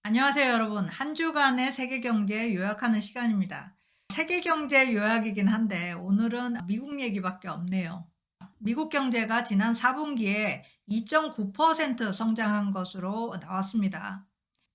안녕하세요, 여러분. 한 주간의 세계 경제 요약하는 시간입니다. 세계 경제 요약이긴 한데 오늘은 미국 얘기밖에 없네요. 미국 경제가 지난 4분기에 2.9% 성장한 것으로 나왔습니다.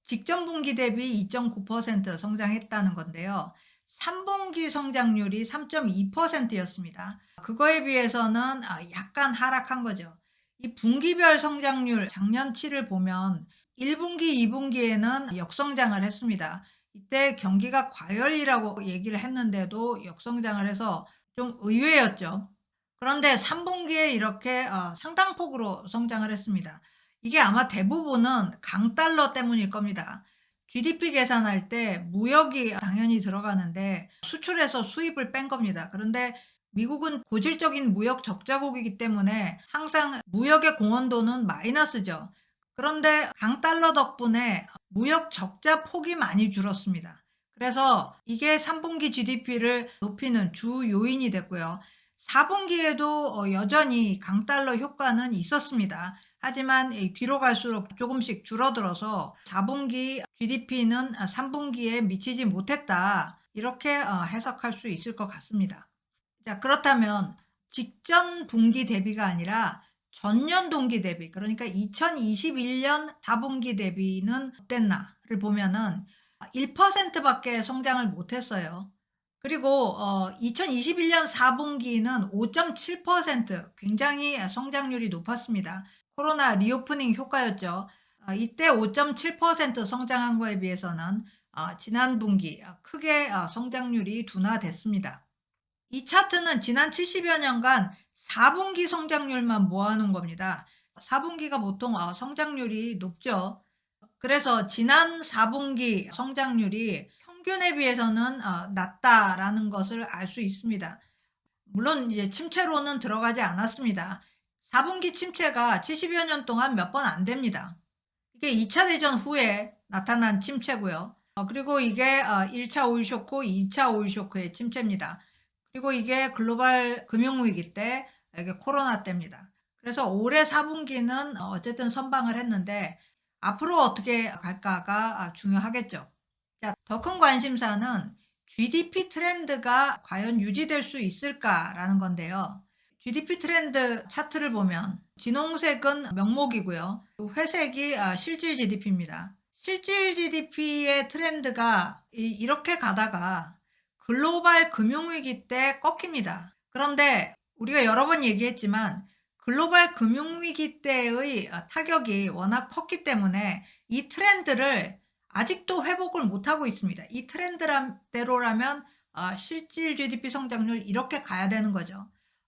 직전 분기 대비 2.9% 성장했다는 건데요. 3분기 성장률이 3.2%였습니다. 그거에 비해서는 약간 하락한 거죠. 이 분기별 성장률 작년치를 보면 1분기, 2분기에는 역성장을 했습니다. 이때 경기가 과열이라고 얘기를 했는데도 역성장을 해서 좀 의외였죠. 그런데 3분기에 이렇게 상당폭으로 성장을 했습니다. 이게 아마 대부분은 강달러 때문일 겁니다. GDP 계산할 때 무역이 당연히 들어가는데 수출해서 수입을 뺀 겁니다. 그런데 미국은 고질적인 무역 적자국이기 때문에 항상 무역의 공헌도는 마이너스죠. 그런데 강달러 덕분에 무역 적자 폭이 많이 줄었습니다. 그래서 이게 3분기 GDP를 높이는 주 요인이 됐고요. 4분기에도 여전히 강달러 효과는 있었습니다. 하지만 뒤로 갈수록 조금씩 줄어들어서 4분기 GDP는 3분기에 미치지 못했다. 이렇게 해석할 수 있을 것 같습니다. 자, 그렇다면 직전 분기 대비가 아니라 전년 동기 대비, 그러니까 2021년 4분기 대비는 어땠나를 보면은 1%밖에 성장을 못했어요. 그리고 2021년 4분기는 5.7%, 굉장히 성장률이 높았습니다. 코로나 리오프닝 효과였죠. 이때 5.7% 성장한 거에 비해서는 지난 분기 크게 성장률이 둔화됐습니다. 이 차트는 지난 70여 년간 4분기 성장률만 모아놓은 겁니다. 4분기가 보통 성장률이 높죠. 그래서 지난 4분기 성장률이 평균에 비해서는 낮다라는 것을 알 수 있습니다. 물론 이제 침체로는 들어가지 않았습니다. 4분기 침체가 70여 년 동안 몇 번 안 됩니다. 이게 2차 대전 후에 나타난 침체고요. 그리고 이게 1차 오일 쇼크, 2차 오일 쇼크의 침체입니다. 그리고 이게 글로벌 금융위기 때, 이게 코로나 때입니다. 그래서 올해 4분기는 어쨌든 선방을 했는데 앞으로 어떻게 갈까가 중요하겠죠. 자, 더 큰 관심사는 GDP 트렌드가 과연 유지될 수 있을까라는 건데요. GDP 트렌드 차트를 보면 진홍색은 명목이고요. 회색이 실질 GDP입니다. 실질 GDP의 트렌드가 이렇게 가다가 글로벌 금융위기 때 꺾입니다. 그런데 우리가 여러 번 얘기했지만 글로벌 금융위기 때의 타격이 워낙 컸기 때문에 이 트렌드를 아직도 회복을 못하고 있습니다. 이 트렌드대로라면 실질 GDP 성장률 이렇게 가야 되는 거죠.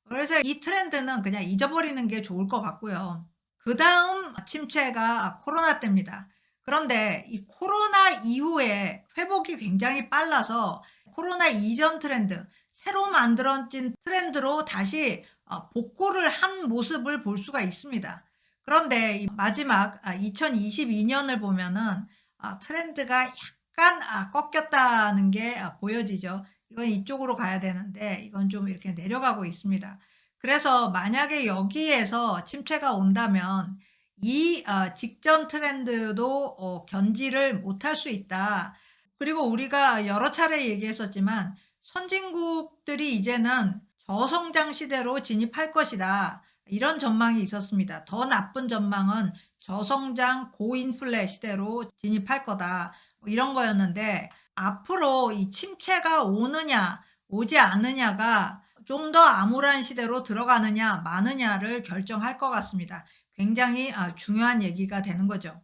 그래서 이 트렌드는 그냥 잊어버리는 게 좋을 것 같고요. 그다음 침체가 코로나 때입니다. 그런데 이 코로나 이후에 회복이 굉장히 빨라서 코로나 이전 트렌드, 새로 만들어진 트렌드로 다시 복구를 한 모습을 볼 수가 있습니다. 그런데 이 마지막 2022년을 보면은 트렌드가 약간 꺾였다는 게 보여지죠. 이건 이쪽으로 가야 되는데 이건 좀 이렇게 내려가고 있습니다. 그래서 만약에 여기에서 침체가 온다면 이 직전 트렌드도 견지를 못할 수 있다. 그리고 우리가 여러 차례 얘기했었지만 선진국들이 이제는 저성장 시대로 진입할 것이다. 이런 전망이 있었습니다. 더 나쁜 전망은 저성장 고인플레 시대로 진입할 거다. 뭐 이런 거였는데 앞으로 이 침체가 오느냐 오지 않느냐가 좀 더 암울한 시대로 들어가느냐 마느냐를 결정할 것 같습니다. 굉장히 중요한 얘기가 되는 거죠.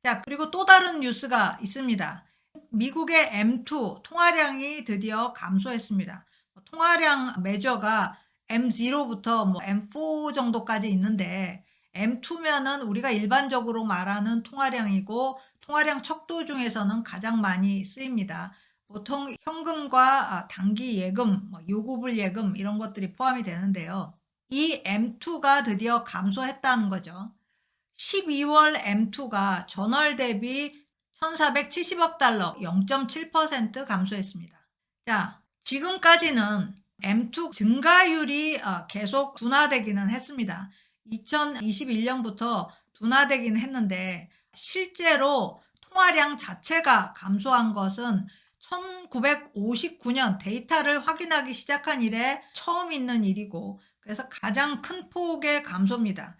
자, 그리고 또 다른 뉴스가 있습니다. 미국의 M2 통화량이 드디어 감소했습니다. 통화량 매저가 M0부터 M4 정도까지 있는데 M2면은 우리가 일반적으로 말하는 통화량이고 통화량 척도 중에서는 가장 많이 쓰입니다. 보통 현금과 단기 예금, 요구불 예금 이런 것들이 포함이 되는데요. 이 M2가 드디어 감소했다는 거죠. 12월 M2가 전월 대비 1,470억 달러 0.7% 감소했습니다. 자, 지금까지는 M2 증가율이 계속 둔화되기는 했습니다. 2021년부터 둔화되긴 했는데 실제로 통화량 자체가 감소한 것은 1959년 데이터를 확인하기 시작한 이래 처음 있는 일이고, 그래서 가장 큰 폭의 감소입니다.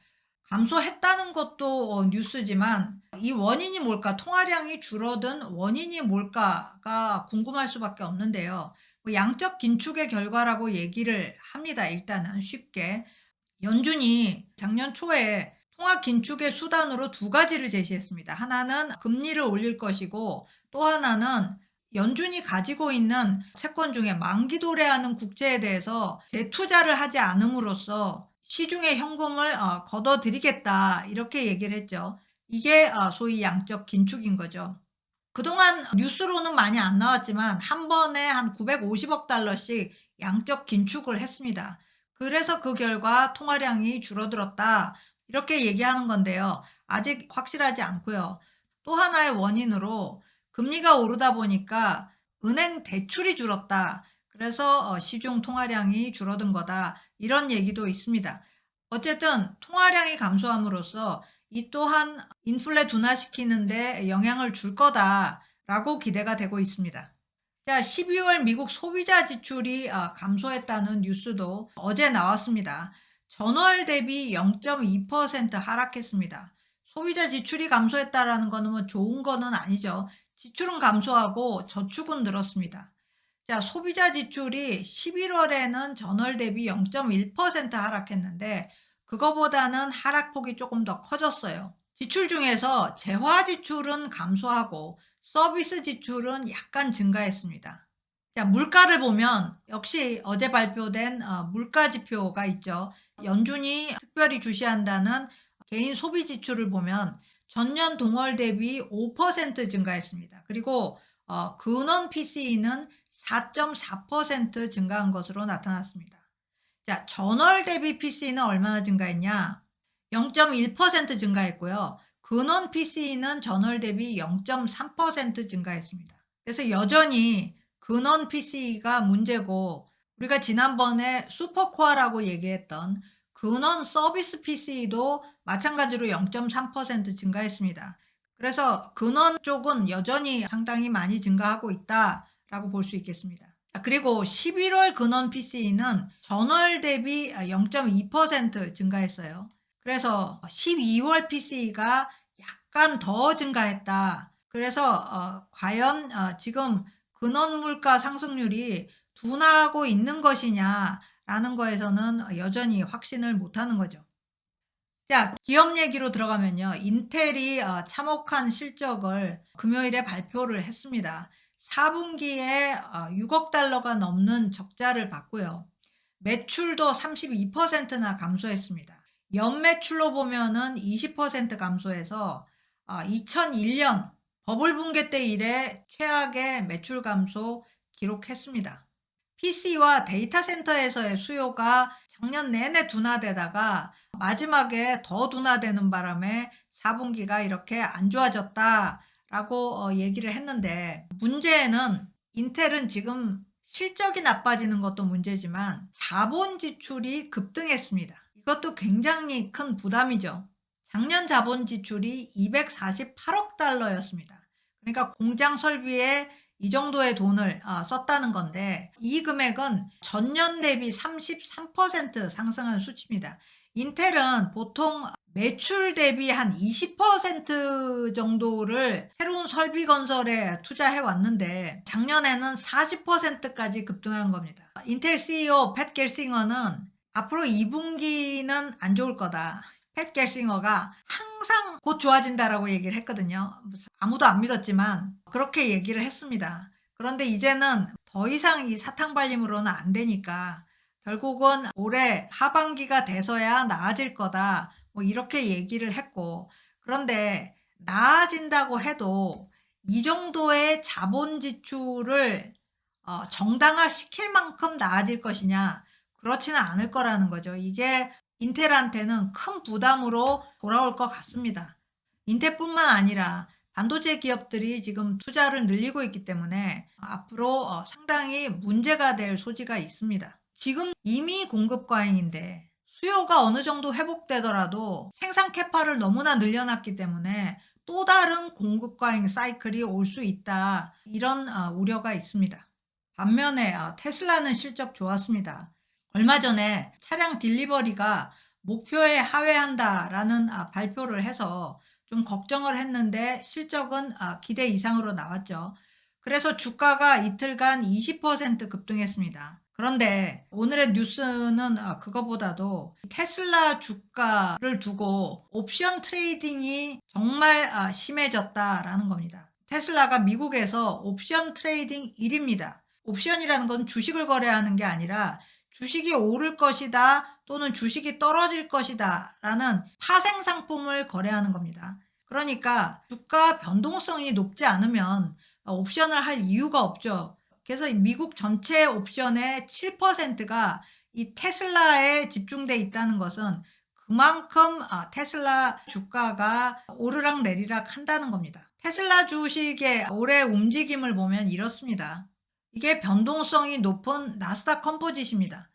감소했다는 것도 뉴스지만 이 원인이 뭘까? 통화량이 줄어든 원인이 뭘까가 궁금할 수밖에 없는데요. 뭐 양적 긴축의 결과라고 얘기를 합니다. 일단은 쉽게. 연준이 작년 초에 통화 긴축의 수단으로 두 가지를 제시했습니다. 하나는 금리를 올릴 것이고, 또 하나는 연준이 가지고 있는 채권 중에 만기 도래하는 국채에 대해서 재투자를 하지 않음으로써 시중에 현금을 걷어들이겠다, 이렇게 얘기를 했죠. 이게 소위 양적 긴축인 거죠. 그동안 뉴스로는 많이 안 나왔지만 한 번에 한 950억 달러씩 양적 긴축을 했습니다. 그래서 그 결과 통화량이 줄어들었다, 이렇게 얘기하는 건데요. 아직 확실하지 않고요. 또 하나의 원인으로 금리가 오르다 보니까 은행 대출이 줄었다, 그래서 시중 통화량이 줄어든 거다, 이런 얘기도 있습니다. 어쨌든 통화량이 감소함으로써 이 또한 인플레 둔화시키는데 영향을 줄 거다라고 기대가 되고 있습니다. 자, 12월 미국 소비자 지출이 감소했다는 뉴스도 어제 나왔습니다. 전월 대비 0.2% 하락했습니다. 소비자 지출이 감소했다라는 거는 뭐 좋은 거는 아니죠. 지출은 감소하고 저축은 늘었습니다. 자, 소비자 지출이 11월에는 전월 대비 0.1% 하락했는데, 그거보다는 하락폭이 조금 더 커졌어요. 지출 중에서 재화 지출은 감소하고 서비스 지출은 약간 증가했습니다. 자, 물가를 보면 역시 어제 발표된 물가 지표가 있죠. 연준이 특별히 주시한다는 개인 소비 지출을 보면 전년 동월 대비 5% 증가했습니다. 그리고 근원 PCE는 4.4% 증가한 것으로 나타났습니다. 자, 전월 대비 PCE는 얼마나 증가했냐? 0.1% 증가했고요. 근원 PCE는 전월 대비 0.3% 증가했습니다. 그래서 여전히 근원 PCE가 문제고, 우리가 지난번에 슈퍼코어라고 얘기했던 근원 서비스 PCE도 마찬가지로 0.3% 증가했습니다. 그래서 근원 쪽은 여전히 상당히 많이 증가하고 있다라고 볼 수 있겠습니다. 그리고 11월 근원 PCE는 전월 대비 0.2% 증가했어요. 그래서 12월 PCE가 약간 더 증가했다. 그래서 과연 지금 근원 물가 상승률이 둔화하고 있는 것이냐라는 거에서는 여전히 확신을 못하는 거죠. 자, 기업 얘기로 들어가면요. 인텔이 참혹한 실적을 금요일에 발표를 했습니다. 4분기에 6억 달러가 넘는 적자를 봤고요. 매출도 32%나 감소했습니다. 연매출로 보면은 20% 감소해서 2001년 버블 붕괴 때 이래 최악의 매출 감소 기록했습니다. PC와 데이터 센터에서의 수요가 작년 내내 둔화되다가 마지막에 더 둔화되는 바람에 4분기가 이렇게 안 좋아졌다라고 얘기를 했는데, 문제는 인텔은 지금 실적이 나빠지는 것도 문제지만 자본 지출이 급등했습니다. 이것도 굉장히 큰 부담이죠. 작년 자본 지출이 248억 달러였습니다. 그러니까 공장 설비에 이 정도의 돈을 썼다는 건데, 이 금액은 전년 대비 33% 상승한 수치입니다. 인텔은 보통 매출 대비 한 20% 정도를 새로운 설비 건설에 투자해 왔는데 작년에는 40%까지 급등한 겁니다. 인텔 CEO 팻 겔싱어는 앞으로 2분기는 안 좋을 거다. 팻 겔싱어가 항상 곧 좋아진다라고 얘기를 했거든요. 아무도 안 믿었지만 그렇게 얘기를 했습니다. 그런데 이제는 더 이상 이 사탕 발림으로는 안 되니까 결국은 올해 하반기가 돼서야 나아질 거다, 뭐 이렇게 얘기를 했고, 그런데 나아진다고 해도 이 정도의 자본 지출을 정당화시킬 만큼 나아질 것이냐? 그렇지는 않을 거라는 거죠. 이게 인텔한테는 큰 부담으로 돌아올 것 같습니다. 인텔뿐만 아니라 반도체 기업들이 지금 투자를 늘리고 있기 때문에 앞으로 상당히 문제가 될 소지가 있습니다. 지금 이미 공급 과잉인데 수요가 어느 정도 회복되더라도 생산 캐파를 너무나 늘려놨기 때문에 또 다른 공급 과잉 사이클이 올 수 있다. 이런 우려가 있습니다. 반면에 테슬라는 실적 좋았습니다. 얼마 전에 차량 딜리버리가 목표에 하회한다라는 발표를 해서 좀 걱정을 했는데 실적은 기대 이상으로 나왔죠. 그래서 주가가 이틀간 20% 급등했습니다. 그런데 오늘의 뉴스는 그거보다도 테슬라 주가를 두고 옵션 트레이딩이 정말 심해졌다라는 겁니다. 테슬라가 미국에서 옵션 트레이딩 1위입니다. 옵션이라는 건 주식을 거래하는 게 아니라 주식이 오를 것이다 또는 주식이 떨어질 것이다 라는 파생 상품을 거래하는 겁니다. 그러니까 주가 변동성이 높지 않으면 옵션을 할 이유가 없죠. 그래서 미국 전체 옵션의 7%가 이 테슬라에 집중돼 있다는 것은 그만큼 테슬라 주가가 오르락 내리락 한다는 겁니다. 테슬라 주식의 올해 움직임을 보면 이렇습니다. 이게 변동성이 높은 나스닥 컴포짓입니다.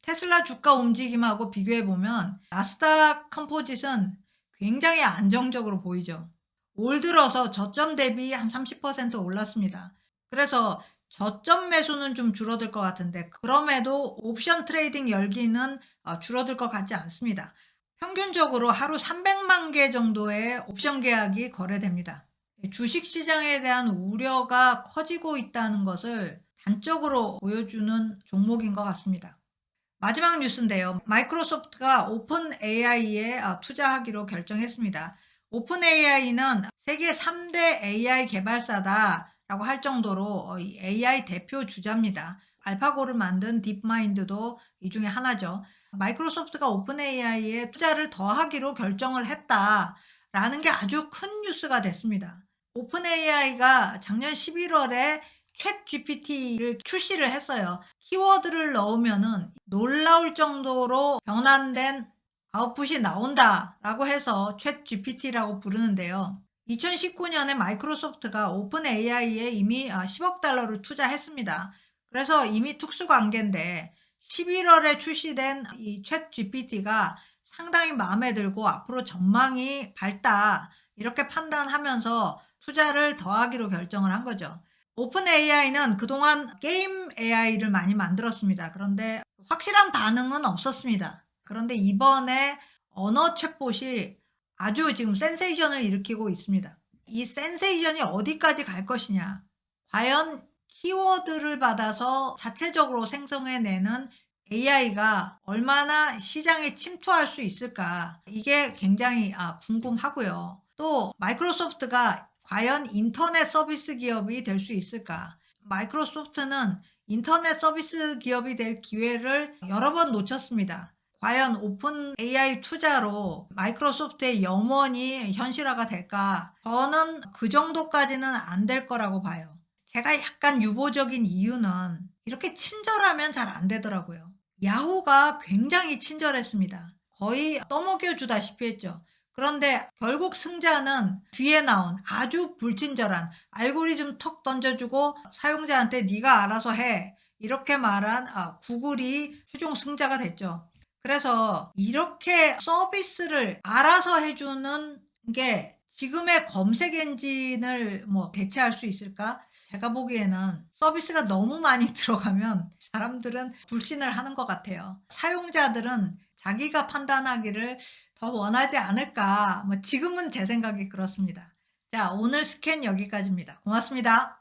테슬라 주가 움직임하고 비교해 보면 나스닥 컴포짓은 굉장히 안정적으로 보이죠. 올 들어서 저점 대비 한 30% 올랐습니다. 그래서 저점 매수는 좀 줄어들 것 같은데 그럼에도 옵션 트레이딩 열기는 줄어들 것 같지 않습니다. 평균적으로 하루 300만 개 정도의 옵션 계약이 거래됩니다. 주식 시장에 대한 우려가 커지고 있다는 것을 단적으로 보여주는 종목인 것 같습니다. 마지막 뉴스인데요. 마이크로소프트가 오픈 AI에 투자하기로 결정했습니다. 오픈 AI는 세계 3대 AI 개발사다라고 할 정도로 AI 대표 주자입니다. 알파고를 만든 딥마인드도 이 중에 하나죠. 마이크로소프트가 오픈 AI에 투자를 더 하기로 결정을 했다라는 게 아주 큰 뉴스가 됐습니다. 오픈 AI가 작년 11월에 챗 GPT를 출시를 했어요. 키워드를 넣으면은 놀라울 정도로 변환된 아웃풋이 나온다라고 해서 챗 GPT라고 부르는데요. 2019년에 마이크로소프트가 오픈 AI에 이미 10억 달러를 투자했습니다. 그래서 이미 특수관계인데 11월에 출시된 이 챗 GPT가 상당히 마음에 들고 앞으로 전망이 밝다 이렇게 판단하면서 투자를 더하기로 결정을 한 거죠. 오픈 AI는 그동안 게임 AI를 많이 만들었습니다. 그런데 확실한 반응은 없었습니다. 그런데 이번에 언어 챗봇이 아주 지금 센세이션을 일으키고 있습니다. 이 센세이션이 어디까지 갈 것이냐. 과연 키워드를 받아서 자체적으로 생성해내는 AI가 얼마나 시장에 침투할 수 있을까. 이게 굉장히 궁금하고요. 또 마이크로소프트가 과연 인터넷 서비스 기업이 될 수 있을까? 마이크로소프트는 인터넷 서비스 기업이 될 기회를 여러 번 놓쳤습니다. 과연 오픈 AI 투자로 마이크로소프트의 염원이 현실화가 될까? 저는 그 정도까지는 안 될 거라고 봐요. 제가 약간 유보적인 이유는 이렇게 친절하면 잘 안 되더라고요. 야후가 굉장히 친절했습니다. 거의 떠먹여주다시피 했죠. 그런데 결국 승자는 뒤에 나온 아주 불친절한 알고리즘 턱 던져주고 사용자한테 네가 알아서 해 이렇게 말한 구글이 최종 승자가 됐죠. 그래서 이렇게 서비스를 알아서 해주는 게 지금의 검색 엔진을 대체할 수 있을까? 제가 보기에는 서비스가 너무 많이 들어가면 사람들은 불신을 하는 것 같아요. 사용자들은 자기가 판단하기를 더 원하지 않을까? 지금은 제 생각이 그렇습니다. 자, 오늘 스캔 여기까지입니다. 고맙습니다.